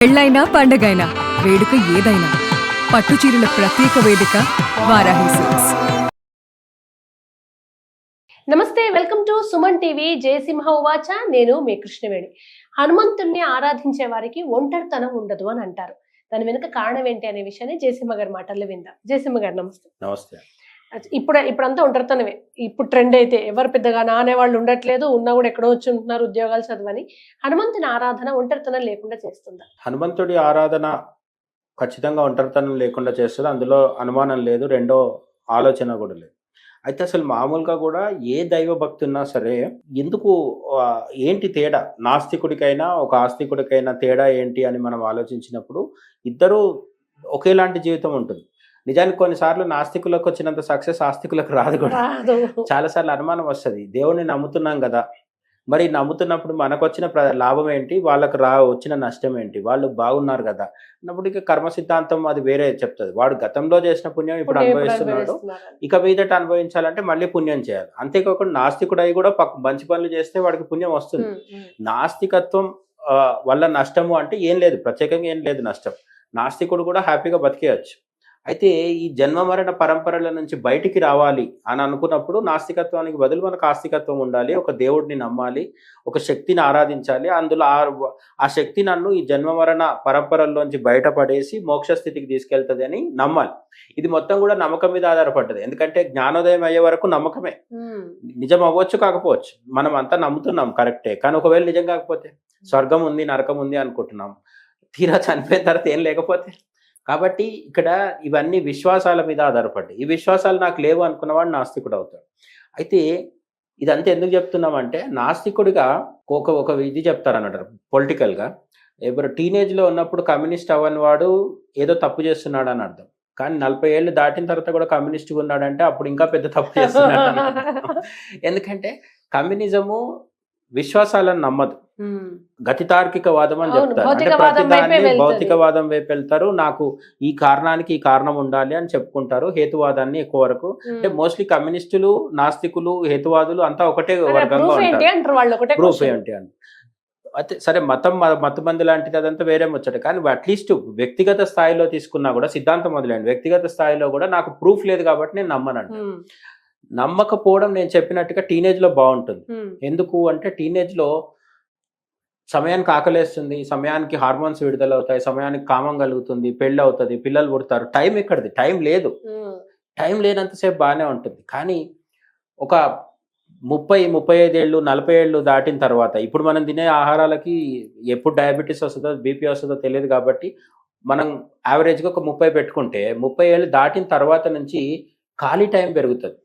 పెళ్ళైనా పండగైనా వేడుక ఏదైనా పట్టుచీరల ప్రత్యేక వేదిక వారాహి సిల్క్స్. నమస్తే, welcome to Suman TV. Jayasimha ఉవాచ. నేను మీ కృష్ణవేణి. హనుమంతుణ్ణి ఆరాధించే వారికి ఒంటరితనం ఉండదు అని అంటారు. దాని వెనుక కారణం ఏంటి అనే విషయాన్ని జయసింహ గారి మాటల్లో విందాం. జయసింహ గారు నమస్తే. నమస్తే. ఇప్పుడంతా ఒంటరితనమే. ఇప్పుడు ట్రెండ్ అయితే ఎవరు పెద్దగా నానే వాళ్ళు ఉండట్లేదు, ఉన్నా కూడా ఎక్కడో వచ్చి ఉంటున్నారు ఉద్యోగాలు చదవని. హనుమంతుని ఆరాధన ఒంటరితనం లేకుండా చేస్తుందా? హనుమంతుడి ఆరాధన ఖచ్చితంగా ఒంటరితనం లేకుండా చేస్తుంది. అందులో అనుమానం లేదు. రెండో ఆలోచన కూడా లేదు. అయితే అసలు మామూలుగా కూడా ఏ దైవ భక్తి ఉన్నా సరే ఎందుకు ఏంటి తేడా, నాస్తికుడికైనా ఒక ఆస్తికుడికైనా తేడా ఏంటి అని మనం ఆలోచించినప్పుడు ఇద్దరూ ఒకేలాంటి జీవితం ఉంటుంది. నిజానికి కొన్నిసార్లు నాస్తికులకు వచ్చినంత సక్సెస్ ఆస్తికులకు రాదు కూడా. చాలాసార్లు అనుమానం వస్తుంది, దేవుణ్ణి నమ్ముతున్నాం కదా, మరి నమ్ముతున్నప్పుడు మనకు వచ్చిన లాభం ఏంటి, వాళ్ళకు వచ్చిన నష్టం ఏంటి, వాళ్ళు బాగున్నారు కదా అన్నప్పుడు ఇక కర్మ సిద్ధాంతం అది వేరే చెప్తుంది. వాడు గతంలో చేసిన పుణ్యం ఇప్పుడు అనుభవిస్తున్నాడు, ఇక మీదట అనుభవించాలంటే మళ్ళీ పుణ్యం చేయాలి. అంతేకాకుండా నాస్తికుడై కూడా మంచి పనులు చేస్తే వాడికి పుణ్యం వస్తుంది. నాస్తికత్వం వల్ల నష్టము అంటే ఏం లేదు, ప్రత్యేకంగా ఏం లేదు నష్టం. నాస్తికుడు కూడా హ్యాపీగా బతికేయచ్చు. అయితే ఈ జన్మ మరణ పరంపరల నుంచి బయటికి రావాలి అని అనుకున్నప్పుడు నాస్తికత్వానికి బదులు మనకు ఆస్తికత్వం ఉండాలి. ఒక దేవుడిని నమ్మాలి, ఒక శక్తిని ఆరాధించాలి. అందులో ఆ శక్తి నన్ను ఈ జన్మ మరణ పరంపరల్లోంచి బయటపడేసి మోక్ష స్థితికి తీసుకెళ్తుంది అని నమ్మాలి. ఇది మొత్తం కూడా నమ్మకం మీద ఆధారపడ్డది. ఎందుకంటే జ్ఞానోదయం అయ్యే వరకు నమ్మకమే. నిజం అవ్వచ్చు కాకపోవచ్చు, మనం అంతా నమ్ముతున్నాం కరెక్టే. కానీ ఒకవేళ నిజం కాకపోతే, స్వర్గం ఉంది నరకం ఉంది అనుకుంటున్నాం, తీరా చనిపోయిన తర్వాత ఏం లేకపోతే. కాబట్టి ఇక్కడ ఇవన్నీ విశ్వాసాల మీద ఆధారపడ్డాయి. ఈ విశ్వాసాలు నాకు లేవు అనుకున్నవాడు నాస్తికుడు అవుతాడు. అయితే ఇదంతా ఎందుకు చెప్తున్నామంటే, నాస్తికుడిగా ఒక ఇది చెప్తారన్నమాట పొలిటికల్గా. ఎవరు టీనేజ్లో ఉన్నప్పుడు కమ్యూనిస్ట్ అవ్వని వాడు ఏదో తప్పు చేస్తున్నాడు అని అర్థం. కానీ 40 ఏళ్ళు దాటిన తర్వాత కూడా కమ్యూనిస్ట్గా ఉన్నాడంటే అప్పుడు ఇంకా పెద్ద తప్పు చేస్తున్నాడు. ఎందుకంటే కమ్యూనిజము విశ్వాసాలను నమ్మదు, గతితార్కికవాదం అని చెప్తారు. అంటే ప్రతిదాన్ని భౌతికవాదం వైపు వెళ్తారు. నాకు ఈ కారణానికి ఈ కారణం ఉండాలి అని చెప్పుకుంటారు. హేతువాదాన్ని ఎక్కువ వరకు, అంటే మోస్ట్లీ కమ్యూనిస్టులు, నాస్తికులు, హేతువాదులు అంతా ఒకటే వర్గంగా ఉంటారు. ప్రూఫ్ ఏంటి అంటే అయితే సరే, మతమంది లాంటిది అదంతా వేరే ముచ్చట. కానీ అట్లీస్ట్ వ్యక్తిగత స్థాయిలో తీసుకున్నా కూడా, సిద్ధాంతం మొదలైంది వ్యక్తిగత స్థాయిలో కూడా నాకు ప్రూఫ్ లేదు కాబట్టి నేను నమ్మనండి. నమ్మకపోవడం నేను చెప్పినట్టుగా టీనేజ్లో బాగుంటుంది. ఎందుకు అంటే టీనేజ్లో సమయానికి ఆకలేస్తుంది, సమయానికి హార్మోన్స్ విడుదలవుతాయి, సమయానికి కామం కలుగుతుంది, పెళ్ళి అవుతుంది, పిల్లలు పుడతారు. టైం ఎక్కడిది, టైం లేదు. టైం లేనంతసేపు బాగానే ఉంటుంది. కానీ ఒక 30-35 ఏళ్ళు 40 ఏళ్ళు దాటిన తర్వాత, ఇప్పుడు మనం తినే ఆహారాలకి ఎప్పుడు డయాబెటీస్ వస్తుందో బీపీ వస్తుందో తెలియదు కాబట్టి మనం యావరేజ్గా ఒక 30 పెట్టుకుంటే, 30 ఏళ్ళు దాటిన తర్వాత నుంచి ఖాళీ టైం పెరుగుతుంది.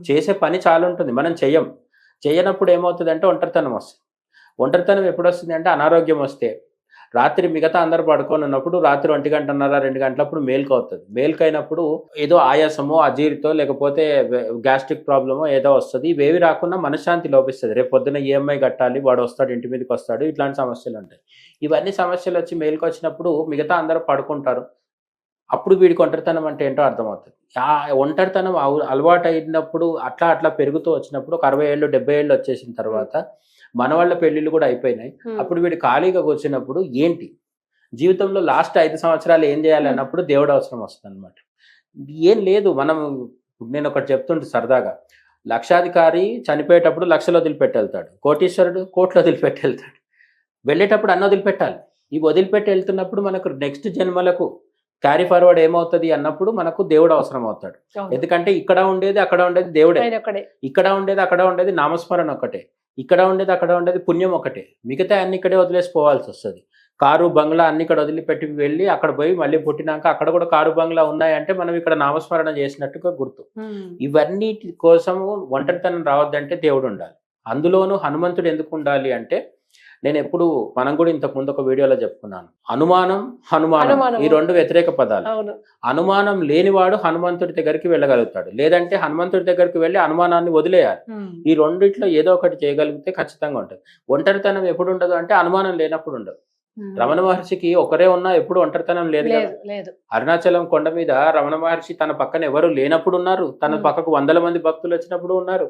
చేసే పని చాలా ఉంటుంది, మనం చేయనప్పుడు ఏమవుతుంది అంటే ఒంటరితనం వస్తుంది. ఒంటరితనం ఎప్పుడు వస్తుంది అంటే అనారోగ్యం వస్తే. రాత్రి మిగతా అందరు పడుకొని ఉన్నప్పుడు రాత్రి 1 గంటన్నర 2 గంటలప్పుడు మేల్కు అవుతుంది. మేల్కు అయినప్పుడు ఏదో ఆయాసమో, అజీర్తో, లేకపోతే గ్యాస్ట్రిక్ ప్రాబ్లమో ఏదో వస్తుంది. ఇవేవి రాకుండా మనశ్శాంతి లోపిస్తుంది. రేపు పొద్దున ఈఎంఐ కట్టాలి, వాడు వస్తాడు, ఇంటి మీదకి వస్తాడు, ఇట్లాంటి సమస్యలు ఉంటాయి. ఇవన్నీ సమస్యలు వచ్చి మేల్కు వచ్చినప్పుడు మిగతా అందరూ పడుకుంటారు. అప్పుడు వీడికి ఒంటరితనం అంటే ఏంటో అర్థమవుతుంది. ఆ ఒంటరితనం అలవాటు అయినప్పుడు అట్లా పెరుగుతూ వచ్చినప్పుడు ఒక 60 ఏళ్ళు 70 ఏళ్ళు వచ్చేసిన తర్వాత మన వాళ్ళ పెళ్ళిళ్ళు కూడా అయిపోయినాయి. అప్పుడు వీడు ఖాళీగా కూర్చున్నప్పుడు ఏంటి జీవితంలో లాస్ట్ 5 సంవత్సరాలు ఏం చేయాలి అన్నప్పుడు దేవుడు అవసరం వస్తుంది అనమాట. ఏం లేదు, నేను ఒకటి చెప్తుంటే సరదాగా, లక్షాధికారి చనిపోయేటప్పుడు లక్షలు వదిలిపెట్టి వెళ్తాడు, కోటీశ్వరుడు కోట్లు వదిలిపెట్టి వెళ్తాడు. వెళ్ళేటప్పుడు అన్న వదిలిపెట్టాలి. ఇవి వదిలిపెట్టి వెళ్తున్నప్పుడు మనకు నెక్స్ట్ జన్మలకు క్యారీ ఫార్వర్డ్ ఏమవుతుంది అన్నప్పుడు మనకు దేవుడు అవసరం అవుతాడు. ఎందుకంటే ఇక్కడ ఉండేది అక్కడ ఉండేది దేవుడే, ఇక్కడ ఉండేది అక్కడ ఉండేది నామస్మరణ ఒకటే, ఇక్కడ ఉండేది అక్కడ ఉండేది పుణ్యం ఒకటే. మిగతా అన్ని ఇక్కడే వదిలేసి పోవాల్సి వస్తుంది. కారు బంగ్లా అన్ని ఇక్కడ వదిలిపెట్టి వెళ్ళి అక్కడ పోయి మళ్ళీ పుట్టినాక అక్కడ కూడా కారు బంగ్లా ఉన్నాయంటే మనం ఇక్కడ నామస్మరణ చేసినట్టుగా గుర్తు. ఇవన్నీ కోసము ఒంటరితనం రావద్దంటే దేవుడు ఉండాలి. అందులోనూ హనుమంతుడు ఎందుకు ఉండాలి అంటే, నేను ఎప్పుడు మనం కూడా ఇంతకుముందు ఒక వీడియోలో చెప్పుకున్నాను, అనుమానం హనుమానం ఈ రెండు వ్యతిరేక పదాలు. అనుమానం లేనివాడు హనుమంతుడి దగ్గరికి వెళ్ళగలుగుతాడు, లేదంటే హనుమంతుడి దగ్గరికి వెళ్ళి అనుమానాన్ని వదిలేయాలి. ఈ రెండిట్లో ఏదో ఒకటి చేయగలిగితే ఖచ్చితంగా ఉంటుంది. ఒంటరితనం ఎప్పుడు ఉండదు అంటే అనుమానం లేనప్పుడు ఉండదు. రమణ మహర్షికి ఒకరే ఉన్నా ఎప్పుడు ఒంటరితనం లేదు. అరుణాచలం కొండ మీద రమణ మహర్షి తన పక్కన ఎవరు లేనప్పుడు ఉన్నారు, తన పక్కకు 100 మంది భక్తులు వచ్చినప్పుడు ఉన్నారు.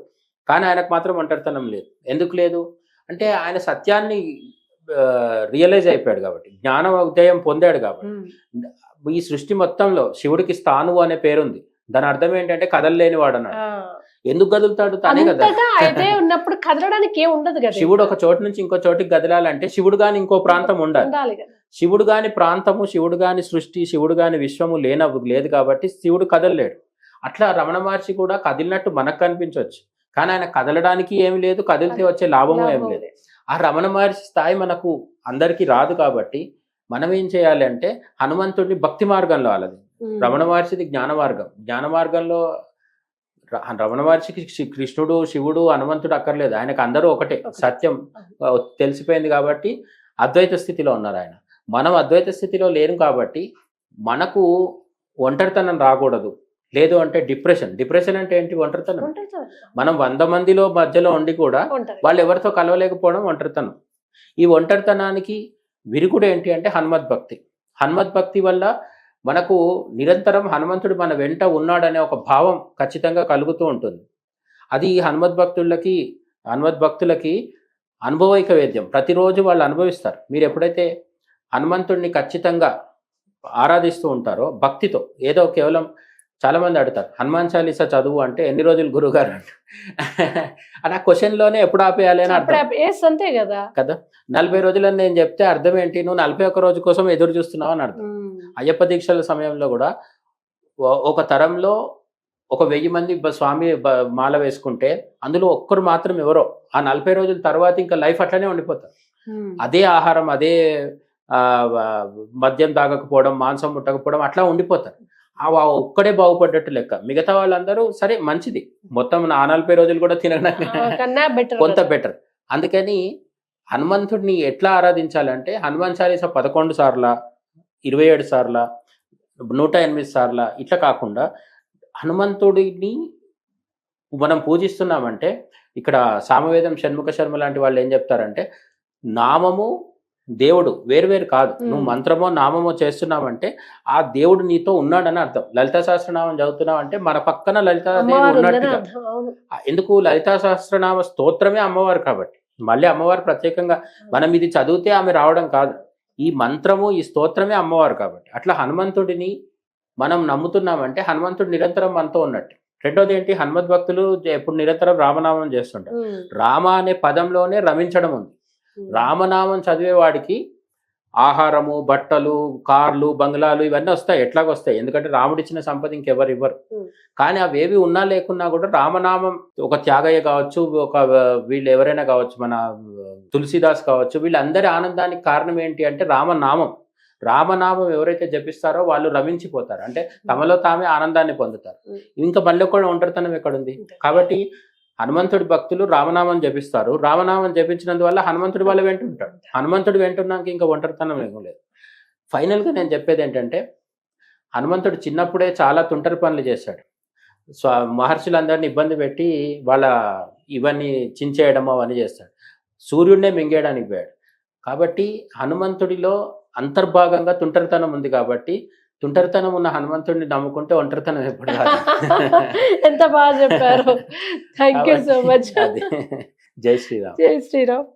కానీ ఆయనకు మాత్రం ఒంటరితనం లేదు. ఎందుకు లేదు అంటే ఆయన సత్యాన్ని రియలైజ్ అయిపోయాడు కాబట్టి, జ్ఞాన ఉదయం పొందాడు కాబట్టి. ఈ సృష్టి మొత్తంలో శివుడికి స్థానువు అనే పేరుంది. దాని అర్థం ఏంటంటే కదలలేని వాడు అన్నాడు. ఎందుకు కదులుతాడు? తానే కదా. అంతటా అయితే ఉన్నప్పుడు కదలడానికి ఏం ఉండదు కదా. శివుడు ఒక చోటు నుంచి ఇంకో చోటికి కదలాలంటే శివుడు గాని ఇంకో ప్రాంతం ఉండాలి. ఉండాలి కదా. శివుడు గాని ప్రాంతము, శివుడు గాని సృష్టి, శివుడు గాని విశ్వము లేదు కాబట్టి శివుడు కదలలేడు. అట్లా రమణ మహర్షి కూడా కదిలినట్టు మనకు కనిపించవచ్చు, కానీ ఆయన కదలడానికి ఏమి లేదు, కదిలితే వచ్చే లాభము ఏమి లేదు. ఆ రమణ మహర్షి స్థాయి మనకు అందరికీ రాదు కాబట్టి మనం ఏం చేయాలి అంటే హనుమంతుడిని భక్తి మార్గంలో వాళ్ళది. రమణ మహర్షిది జ్ఞాన మార్గం. జ్ఞాన మార్గంలో రమణ మహర్షికి కృష్ణుడు, శివుడు, హనుమంతుడు అక్కర్లేదు. ఆయనకు అందరూ ఒకటే, సత్యం తెలిసిపోయింది కాబట్టి అద్వైత స్థితిలో ఉన్నారు ఆయన. మనం అద్వైత స్థితిలో లేను కాబట్టి మనకు ఒంటరితనం రాకూడదు. లేదు అంటే డిప్రెషన్ అంటే ఏంటి? ఒంటరితనం. మనం 100 మందిలో మధ్యలో ఉండి కూడా వాళ్ళు ఎవరితో కలవలేకపోవడం ఒంటరితనం. ఈ ఒంటరితనానికి విరుగుడు ఏంటి అంటే హనుమద్భక్తి. హనుమద్భక్తి వల్ల మనకు నిరంతరం హనుమంతుడు మన వెంట ఉన్నాడనే ఒక భావం ఖచ్చితంగా కలుగుతూ ఉంటుంది. అది హనుమద్భక్తులకి అనుభవైక వేద్యం. ప్రతిరోజు వాళ్ళు అనుభవిస్తారు. మీరు ఎప్పుడైతే హనుమంతుడిని ఖచ్చితంగా ఆరాధిస్తూ ఉంటారో భక్తితో, ఏదో కేవలం చాలా మంది అడుగుతారు హనుమాన్ చాలీసా చదువు అంటే ఎన్ని రోజులు గురువుగారు అంట అలా క్వశ్చన్లోనే ఎప్పుడు ఆపేయాలి అని అర్థం అంతే కదా. 40 రోజులని నేను చెప్తే అర్థం ఏంటి? నువ్వు 41 రోజు కోసం ఎదురు చూస్తున్నావు అని అర్థం. అయ్యప్ప దీక్షల సమయంలో కూడా ఒక తరంలో 1000 మంది స్వామి మాల వేసుకుంటే అందులో ఒక్కరు మాత్రం ఎవరో ఆ 40 రోజుల తర్వాత ఇంకా లైఫ్ అట్లనే ఉండిపోతారు. అదే ఆహారం, అదే మద్యం తాగకపోవడం, మాంసం ముట్టకపోవడం, అట్లా ఉండిపోతారు. ఒక్కడే బాగుపడ్డట్టు లెక్క. మిగతా వాళ్ళందరూ సరే మంచిది, మొత్తం 40 రోజులు కూడా తినడం కొంత బెటర్. అందుకని హనుమంతుడిని ఎట్లా ఆరాధించాలంటే హనుమాన్ చాలీసా 11 సార్ల, 27 సార్ల, 108 సార్ల ఇట్లా కాకుండా హనుమంతుడిని మనం పూజిస్తున్నామంటే, ఇక్కడ సామవేదం షణ్ముఖ శర్మ లాంటి వాళ్ళు ఏం చెప్తారంటే నామము దేవుడు వేరు కాదు. నువ్వు మంత్రమో నామమో చేస్తున్నావంటే ఆ దేవుడు నీతో ఉన్నాడని అర్థం. లలితా సహస్రనామం చదువుతున్నావు అంటే మన పక్కన లలితాదేవి ఉన్నట్టుగా. ఎందుకు? లలితా సహస్రనామ స్తోత్రమే అమ్మవారు కాబట్టి. మళ్ళీ అమ్మవారు ప్రత్యేకంగా మనం ఇది చదివితే ఆమె రావడం కాదు. ఈ మంత్రము, ఈ స్తోత్రమే అమ్మవారు కాబట్టి. అట్లా హనుమంతుడిని మనం నమ్ముతున్నామంటే హనుమంతుడు నిరంతరం మనతో ఉన్నట్టు. రెండోది ఏంటి? హనుమద్భక్తులు ఎప్పుడు నిరంతరం రామనామం చేస్తుంటారు. రామ అనే పదంలోనే రమించడం ఉంది. రామనామం చదివేవాడికి ఆహారము, బట్టలు, కార్లు, బంగ్లాలు ఇవన్నీ వస్తాయి. ఎట్లాగొస్తాయి? ఎందుకంటే రాముడిచ్చిన సంపద ఇంకెవరు ఇవ్వరు. కానీ అవేవి ఉన్నా లేకున్నా కూడా రామనామం, ఒక త్యాగయ్య కావచ్చు, ఒక వీళ్ళు ఎవరైనా కావచ్చు, మన తులసిదాస్ కావచ్చు, వీళ్ళందరి ఆనందానికి కారణం ఏంటి అంటే రామనామం ఎవరైతే జపిస్తారో వాళ్ళు రమించిపోతారు. అంటే తమలో తామే ఆనందాన్ని పొందుతారు. ఇంకా మళ్ళీ కూడా ఒంటరితనం ఎక్కడుంది? కాబట్టి హనుమంతుడి భక్తులు రామనామం జపిస్తారు. రామనామం జపించినందువల్ల హనుమంతుడి వాళ్ళ వెంట ఉంటాడు. హనుమంతుడు వెంటున్నాక ఇంకా ఒంటరితనం ఏమీ లేదు. ఫైనల్గా నేను చెప్పేది ఏంటంటే హనుమంతుడు చిన్నప్పుడే చాలా తుంటరి పనులు చేశాడు. మహర్షులందరినీ ఇబ్బంది పెట్టి వాళ్ళ ఇవన్నీ చించేయడం అవన్నీ చేస్తాడు. సూర్యుడినే మింగేయడానికి పోయాడు. కాబట్టి హనుమంతుడిలో అంతర్భాగంగా తుంటరితనం ఉంది కాబట్టి తుంటరితనం ఉన్న హనుమంతుడిని నమ్ముకుంటే ఒంటరితనం ఎప్పుడు కాదు. ఎంత బాగా చెప్పారు. Thank you so much. జై శ్రీరామ్. జై శ్రీరామ్.